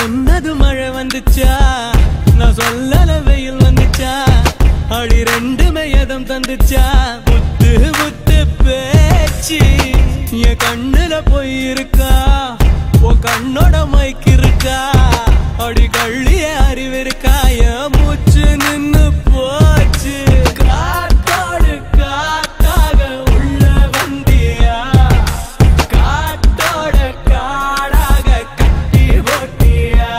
சொன்னது மழை வந்துச்சா நான் சொல்லல வெயில் வந்துச்சா அடி ரெண்டுமே எதம் தந்துச்சா முத்து முத்து பேச்சு என் கண்ணுல போய் இருக்கா உன் கண்ணோட மைக்கு இருக்கா அடி கள்ளிய அறிவு இருக்கா என் மூச்சு நின்னு போச்சு காத்தோடு காத்தாக உள்ள வந்தியா காத்தோட காடாக கட்டி போட்டியா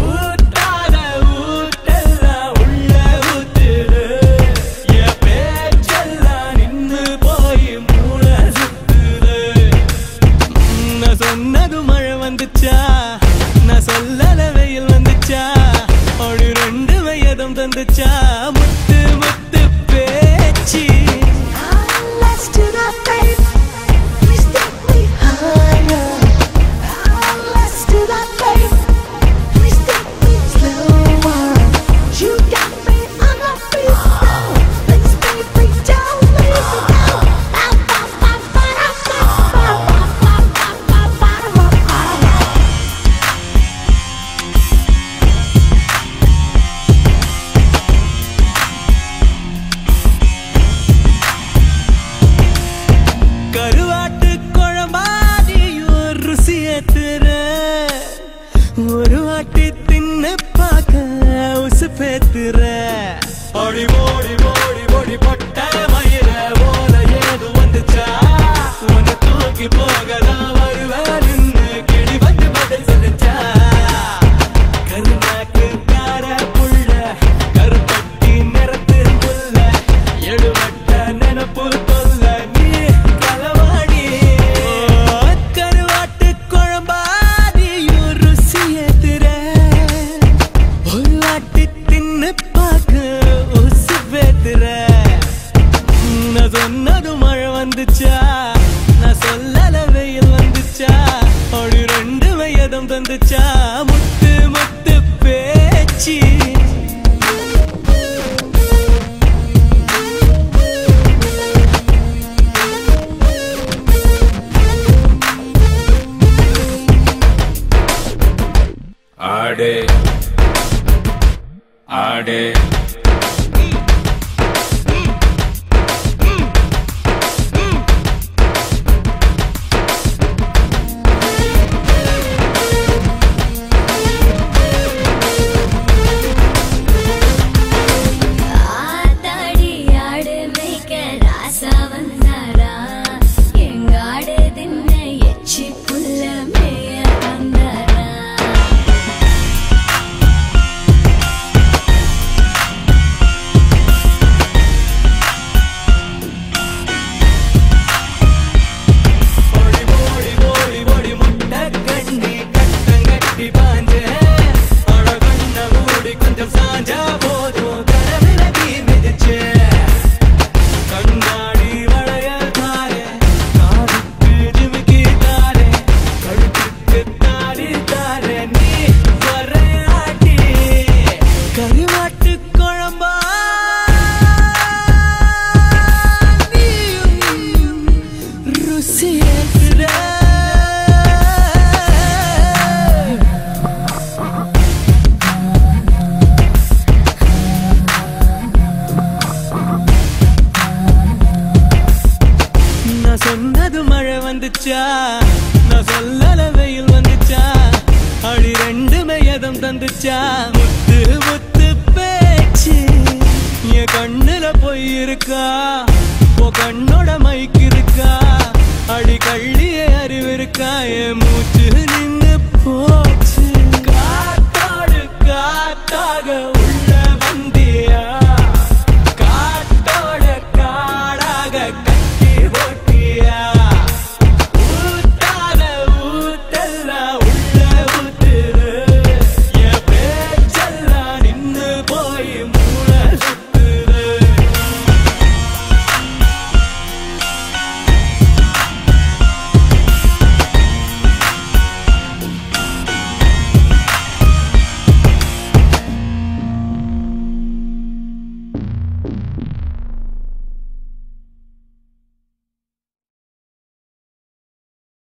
ஊத்தாத ஊட்டெல்லாம் உள்ள ஊத்துது என் பேச்செல்லாம் நின்னு போய் மூளை சுத்துது நான் சொன்னது மழை வந்துச்சா நான் சொல்லல வெயில் வந்துச்சா அப்படி ரெண்டு வயதும் தந்துச்சா முத்து முத்து பேச்சு கருவாட்டு குழம்பாதியும் ருசி ஏத்துற ஒரு வாட்டி தின்னு பார்க்க உசு பேத்துற ஓடி ஓடி ஓடி ஓடி பட்ட மயிர போல ஏது வந்துச்சா உன்னை தூக்கி போகலாம் வருவேன் நின்று கிளி வந்து பதில் சொல்லிச்சா கருநாக்கு கார புள்ள கருப்பட்டி நிறத்து புள்ள எழுவட்ட நினப்பு தொல்ல நீ களவாடி கருவாட்டு குழம்பாதியும் ருசி ஏத்துற ஒரு வாட்டி தின்னு பார்க்க உசு பேத்துற நான் சொன்னது மழை வந்துச்சா நான் சொல்லல வெயில் வந்துச்சா அப்படி ரெண்டு வயதும் தந்துச்சா முத்து முத்து பேச்சு ஆடே ஆடே கருவாட்டு குழம்பா ருசி ஏத்துற நான் சொன்னது மழை வந்துச்சா நான் சொல்லல வெயில் வந்துச்சா அப்படி ரெண்டுமே எதம் தந்துச்சா முத்து முத்து பேச்சு என் கண்ணுல போய் இருக்கா உன் கண்ணோட மைக்கு இருக்கா அடி கள்ளிய அறிவு இருக்கா என் மூச்சு நின்னு போச்சு காத்தாடு காத்தாக